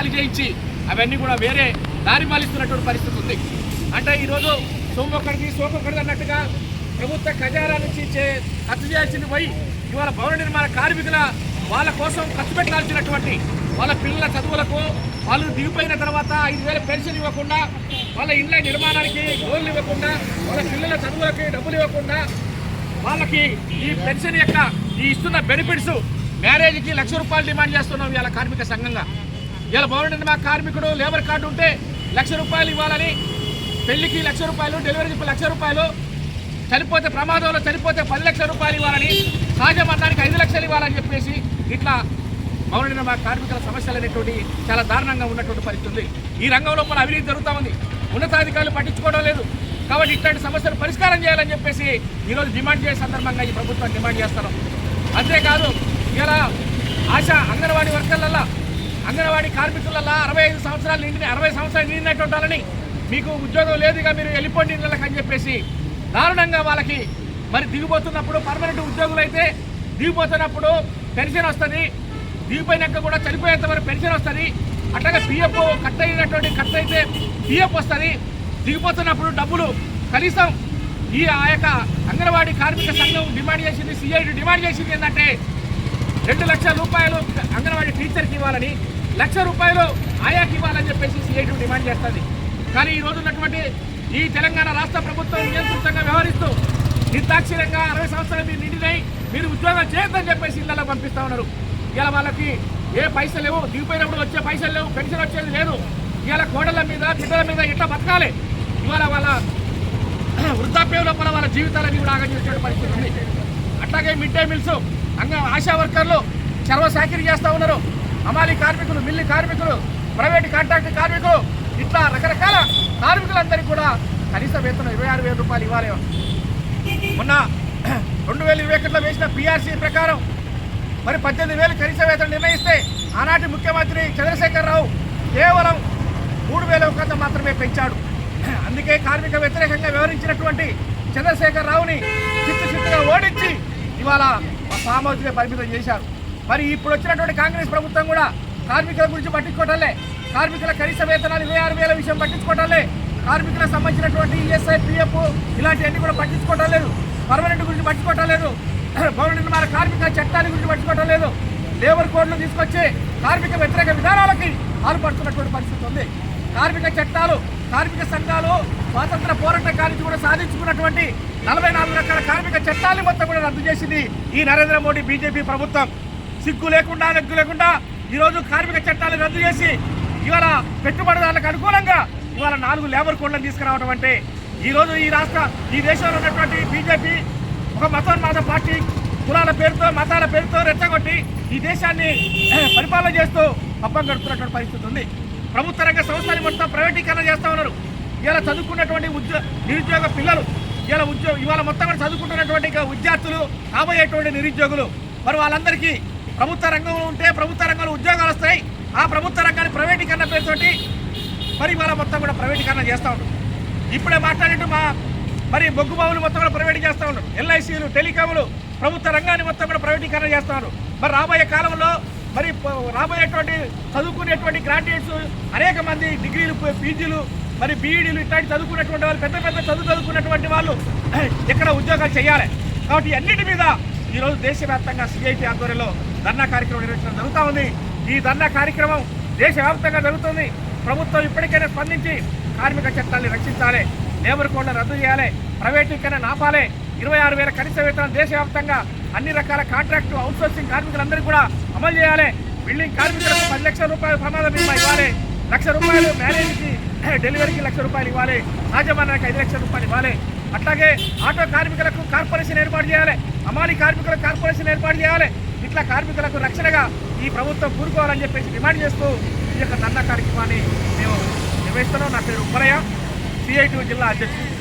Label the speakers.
Speaker 1: ఖాళీ చేయించి అవన్నీ కూడా వేరే దారి మళ్లిస్తున్నటువంటి పరిస్థితి ఉంది. అంటే ఈరోజు సోమొక్కడికి సోమొక్కడిది అన్నట్టుగా ప్రభుత్వ ఖజానా నుంచి ఖర్చు చేయాల్సింది పోయి ఇవాళ భవన నిర్మాణ కార్మికుల వాళ్ళ కోసం ఖర్చు పెట్టాల్సినటువంటి వాళ్ళ పిల్లల చదువులకు వాళ్ళు దిగిపోయిన తర్వాత 5,000 పెన్షన్ ఇవ్వకుండా, వాళ్ళ ఇళ్ళ నిర్మాణానికి లోన్లు ఇవ్వకుండా, వాళ్ళ పిల్లల చదువులకి డబ్బులు ఇవ్వకుండా, వాళ్ళకి ఈ పెన్షన్ యొక్క ఈ ఇస్తున్న బెనిఫిట్స్ మ్యారేజ్కి ₹1,00,000 డిమాండ్ చేస్తున్నాం ఇవాళ కార్మిక సంఘంగా. ఇవాళ భవన నిర్మాణ కార్మికుడు లేబర్ కార్డు ఉంటే ₹1,00,000 ఇవ్వాలని, పెళ్లికి ₹1,00,000, డెలివరీకి ₹1,00,000, చనిపోతే ప్రమాదంలో చనిపోతే ₹10,00,000 ఇవ్వాలని, సహజ మరణానికి 5 లక్షలు ఇవ్వాలని చెప్పేసి ఇట్లా భవన నిర్మాణ కార్మికుల సమస్యలు అనేటువంటి చాలా దారుణంగా ఉన్నటువంటి పరిస్థితి ఉంది. ఈ రంగంలో మన అవినీతి జరుగుతూ ఉంది, ఉన్నతాధికారులు పట్టించుకోవడం లేదు. కాబట్టి ఇట్లాంటి సమస్యలు పరిష్కారం చేయాలని చెప్పేసి ఈరోజు డిమాండ్ చేసే సందర్భంగా ఈ ప్రభుత్వాన్ని డిమాండ్ చేస్తున్నాం. అంతేకాదు ఇలా అంగన్వాడీ వర్కర్లల్లో, అంగన్వాడీ కార్మికులల్లో 60 సంవత్సరాలు నిండినటువంటి వాళ్ళని మీకు ఉద్యోగం లేదుగా మీరు వెళ్ళిపోండి ఇళ్ళకి అని చెప్పేసి దారుణంగా వాళ్ళకి మరి దిగిపోతున్నప్పుడు పర్మనెంట్ ఉద్యోగులు అయితే దిగిపోతున్నప్పుడు పెన్షన్ వస్తుంది, దిగిపోయినాక కూడా చనిపోయేంత వరకు పెన్షన్ వస్తుంది. అట్లాగే పిఎఫ్ కట్ అయితే పిఎఫ్ వస్తుంది. దిగిపోతున్నప్పుడు డబ్బులు కనీసం ఆ యొక్క అంగన్వాడీ కార్మిక సంఘం డిమాండ్ చేసింది, సిఐటి డిమాండ్ చేసింది ఏంటంటే ₹2,00,000 అంగన్వాడీ టీచర్కి ఇవ్వాలని, ₹1,00,000 ఆయాకి ఇవ్వాలని చెప్పేసి సిఐటి డిమాండ్ చేస్తుంది. కానీ ఈ రోజు ఉన్నటువంటి ఈ తెలంగాణ రాష్ట్ర ప్రభుత్వం నియంత్రితంగా వ్యవహరిస్తూ నిర్దాక్షిణ్యంగా 60 సంవత్సరాలు మీరు నిండినాయి, మీరు ఉద్యోగం చేయొద్దని చెప్పేసి ఇళ్లలో పంపిస్తూ ఉన్నారు. ఇలా వాళ్ళకి ఏ పైసలు లేవు, దిగిపోయినప్పుడు వచ్చే పైసలు లేవు, పెన్షన్ వచ్చేది లేదు. ఇలా కోడళ్ళ మీద బిడ్డల మీద ఎట్లా బతకాలి, ఇవాళ వాళ్ళ వృద్ధాప్యం లోపల వాళ్ళ జీవితాలని కూడా ఆగం చేసే పరిస్థితి ఉంది. అట్లాగే మిడ్ డే మీల్స్ ఆశా వర్కర్లు చర్వ సాకిరీ చేస్తూ ఉన్నారు. హమాలీ కార్మికులు, మిల్లి కార్మికులు, ప్రైవేట్ కాంట్రాక్ట్ కార్మికులు, ఇట్లా రకరకాల కార్మికులందరికీ కూడా కనీస వేతనం ₹26,000 ఇవ్వాలి. మొన్న 2021లో వేసిన పిఆర్సీ ప్రకారం మరి 18,000 కనీస వేతనం నిర్ణయిస్తే ఆనాటి ముఖ్యమంత్రి చంద్రశేఖర్ రావు కేవలం 3,000 మాత్రమే పెంచాడు. అందుకే కార్మిక వ్యతిరేకంగా వ్యవహరించినటువంటి చంద్రశేఖర్ రావుని చిత్తుగా ఓడించి ఇవాళ ఫామ్ హౌస్గా పరిమితం చేశారు. మరి ఇప్పుడు వచ్చినటువంటి కాంగ్రెస్ ప్రభుత్వం కూడా కార్మికుల గురించి పట్టించుకోవటంలే, కార్మికుల కనీస వేతనాలు 26,000 విషయం పట్టించుకోవటంలే, కార్మికులకు సంబంధించినటువంటి ఈఎస్ఐ, పిఎఫ్ ఇలాంటివన్నీ కూడా పట్టించుకోవటం లేదు, పర్మనెంట్ గురించి పట్టించుకోవటం లేదు, భవన నిర్మాణ కార్మిక చట్టాల గురించి పట్టించుకోవటం లేదు, లేబర్ కోడ్లు తీసుకొచ్చి కార్మిక వ్యతిరేక విధానాలకి పాల్పడుతున్నటువంటి పరిస్థితి ఉంది. కార్మిక చట్టాలు, కార్మిక సంఘాలు స్వాతంత్ర పోరాట కాలం కూడా సాధించుకున్నటువంటి 44 రకాల కార్మిక చట్టాలను మొత్తం కూడా రద్దు చేసింది ఈ నరేంద్ర మోడీ బీజేపీ ప్రభుత్వం. సిగ్గు లేకుండా నెగ్గు లేకుండా ఈరోజు కార్మిక చట్టాలను రద్దు చేసి ఇవాళ పెట్టుబడిదారులకు అనుకూలంగా ఇవాళ 4 లేబర్ కోడ్లను తీసుకురావడం అంటే ఈరోజు ఈ దేశంలో ఉన్నటువంటి బీజేపీ ఒక మతోన్మాద పార్టీ కులాల పేరుతో, మతాల పేరుతో రెచ్చగొట్టి ఈ దేశాన్ని పరిపాలన చేస్తూ పబ్బం గడుపుతున్నటువంటి పరిస్థితి ఉంది. ప్రభుత్వ రంగ సంస్థలు మొత్తం ప్రైవేటీకరణ చేస్తూ ఉన్నారు. ఇలా చదువుకున్నటువంటి నిరుద్యోగ పిల్లలు ఇవాళ మొత్తం కూడా చదువుకుంటున్నటువంటి విద్యార్థులు, రాబోయేటువంటి నిరుద్యోగులు, మరి వాళ్ళందరికీ ప్రభుత్వ రంగంలో ఉంటే ప్రభుత్వ రంగంలో ఉద్యోగాలు వస్తాయి. ఆ ప్రభుత్వ రంగాన్ని ప్రైవేటీకరణ పేరుతోటి మరి ఇవాళ మొత్తం కూడా ప్రైవేటీకరణ చేస్తూ ఉంటారు. ఇప్పుడే మాట్లాడినట్టు మరి బొగ్గు బావులు మొత్తం కూడా ప్రైవేట్ చేస్తూ ఉన్నారు. ఎల్ఐసీలు, టెలికాములు ప్రభుత్వ రంగాన్ని మొత్తం కూడా ప్రైవేటీకరణ చేస్తూ ఉన్నారు. మరి రాబోయే కాలంలో మరి రాబోయేటువంటి చదువుకునేటువంటి గ్రాడ్యుయేట్స్ అనేక మంది డిగ్రీలు, పీజీలు, మరి బీఈడీలు ఇట్లాంటి చదువుకున్నటువంటి వాళ్ళు, పెద్ద చదువుకున్నటువంటి వాళ్ళు ఎక్కడ ఉద్యోగాలు చేయాలి. కాబట్టి అన్నిటి మీద ఈరోజు దేశవ్యాప్తంగా సిఐటి ఆధ్వర్యంలో ధర్నా కార్యక్రమం నిర్వహించడం జరుగుతూ ఉంది. ఈ ధర్నా కార్యక్రమం దేశవ్యాప్తంగా జరుగుతుంది. ప్రభుత్వం ఇప్పటికైనా స్పందించి కార్మిక చట్టాన్ని రక్షించాలి, లేబర్ కోడ్లను రద్దు చేయాలి, ప్రైవేటీకరణ ఆపాలి, 26,000 కనీస వేతనం దేశవ్యాప్తంగా అన్ని రకాల కాంట్రాక్టు, అవుట్సోర్సింగ్ కార్మికులందరికీ కూడా అమలు చేయాలి. బిల్డింగ్ కార్మికులకు ₹10,00,000 ప్రమాద బీమా ఇవ్వాలి, ₹1,00,000 మ్యారేజ్కి, డెలివరీకి ₹1,00,000 ఇవ్వాలి, సహజమరణానికి ₹5,00,000 ఇవ్వాలి. అట్లాగే ఆటో కార్మికులకు కార్పొరేషన్ ఏర్పాటు చేయాలి, హమాలీ కార్మికులకు కార్పొరేషన్ ఏర్పాటు చేయాలి. ఇట్లా కార్మికులకు రక్షణగా ఈ ప్రభుత్వం కూరుకోవాలని చెప్పేసి డిమాండ్ చేస్తూ ఈ యొక్క ధర్నా కార్యక్రమాన్ని మేము నిర్వహిస్తున్నాం. నా పేరు ఉమ్మరయ్య, సిఐటి జిల్లా అధ్యక్షుడు.